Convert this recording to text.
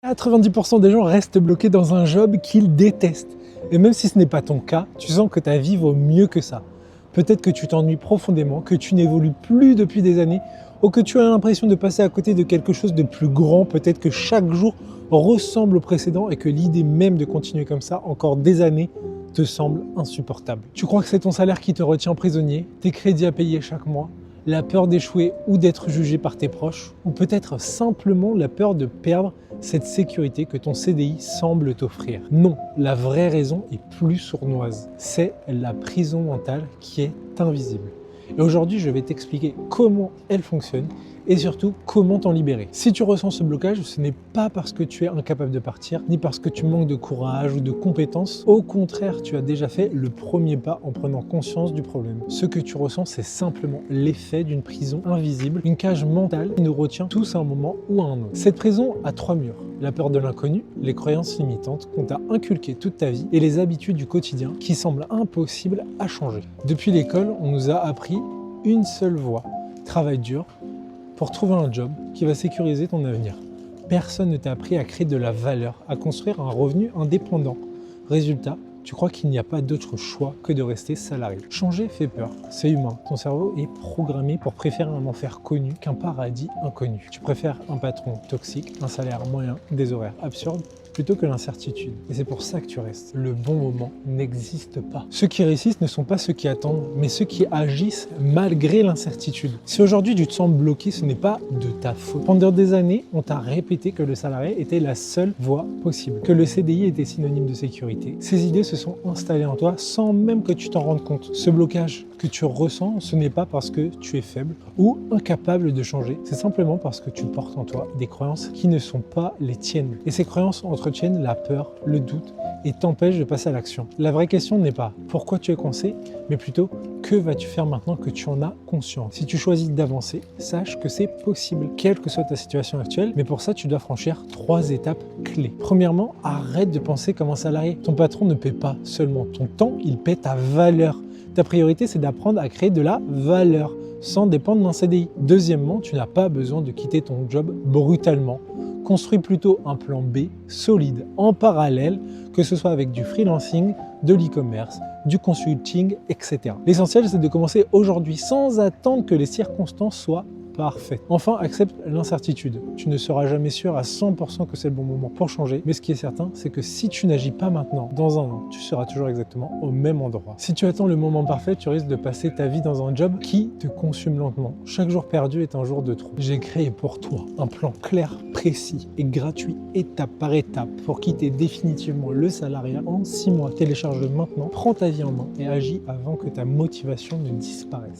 90% des gens restent bloqués dans un job qu'ils détestent. Et même si ce n'est pas ton cas, tu sens que ta vie vaut mieux que ça. Peut-être que tu t'ennuies profondément, que tu n'évolues plus depuis des années, ou que tu as l'impression de passer à côté de quelque chose de plus grand. Peut-être que chaque jour ressemble au précédent et que l'idée même de continuer comme ça encore des années te semble insupportable. Tu crois que c'est ton salaire qui te retient prisonnier, tes crédits à payer chaque mois, la peur d'échouer ou d'être jugé par tes proches, ou peut-être simplement la peur de perdre cette sécurité que ton CDI semble t'offrir. Non, la vraie raison est plus sournoise. C'est la prison mentale qui est invisible. Et aujourd'hui, je vais t'expliquer comment elle fonctionne et surtout comment t'en libérer. Si tu ressens ce blocage, ce n'est pas parce que tu es incapable de partir, ni parce que tu manques de courage ou de compétences. Au contraire, tu as déjà fait le premier pas en prenant conscience du problème. Ce que tu ressens, c'est simplement l'effet d'une prison invisible, une cage mentale qui nous retient tous à un moment ou à un autre. Cette prison a 3 murs. La peur de l'inconnu, les croyances limitantes qu'on t'a inculquées toute ta vie et les habitudes du quotidien qui semblent impossibles à changer. Depuis l'école, on nous a appris une seule voie, travail dur, pour trouver un job qui va sécuriser ton avenir. Personne ne t'a appris à créer de la valeur, à construire un revenu indépendant. Résultat, tu crois qu'il n'y a pas d'autre choix que de rester salarié. Changer fait peur, c'est humain. Ton cerveau est programmé pour préférer un enfer connu qu'un paradis inconnu. Tu préfères un patron toxique, un salaire moyen, des horaires absurdes, plutôt que l'incertitude. Et c'est pour ça que tu restes. Le bon moment n'existe pas. Ceux qui réussissent ne sont pas ceux qui attendent, mais ceux qui agissent malgré l'incertitude. Si aujourd'hui tu te sens bloqué, ce n'est pas de ta faute. Pendant des années, on t'a répété que le salarié était la seule voie possible, que le CDI était synonyme de sécurité. Ces idées se sont installées en toi sans même que tu t'en rendes compte. Ce blocage que tu ressens, ce n'est pas parce que tu es faible ou incapable de changer, c'est simplement parce que tu portes en toi des croyances qui ne sont pas les tiennes. Et ces croyances entretiennent la peur, le doute et t'empêchent de passer à l'action. La vraie question n'est pas pourquoi tu es coincé, mais plutôt que vas-tu faire maintenant que tu en as conscience. Si tu choisis d'avancer, sache que c'est possible, quelle que soit ta situation actuelle, mais pour ça tu dois franchir 3 étapes clés. Premièrement, arrête de penser comme un salarié. Ton patron ne paie pas seulement ton temps, il paie ta valeur. Ta priorité, c'est d'apprendre à créer de la valeur sans dépendre d'un CDI. Deuxièmement, tu n'as pas besoin de quitter ton job brutalement. Construis plutôt un plan B solide en parallèle, que ce soit avec du freelancing, de l'e-commerce, du consulting, etc. L'essentiel, c'est de commencer aujourd'hui sans attendre que les circonstances soient parfait. Enfin, accepte l'incertitude. Tu ne seras jamais sûr à 100% que c'est le bon moment pour changer, mais ce qui est certain, c'est que si tu n'agis pas maintenant, dans un an, tu seras toujours exactement au même endroit. Si tu attends le moment parfait, tu risques de passer ta vie dans un job qui te consume lentement. Chaque jour perdu est un jour de trop. J'ai créé pour toi un plan clair, précis et gratuit, étape par étape, pour quitter définitivement le salariat en 6 mois. Télécharge-le maintenant, prends ta vie en main et agis avant que ta motivation ne disparaisse.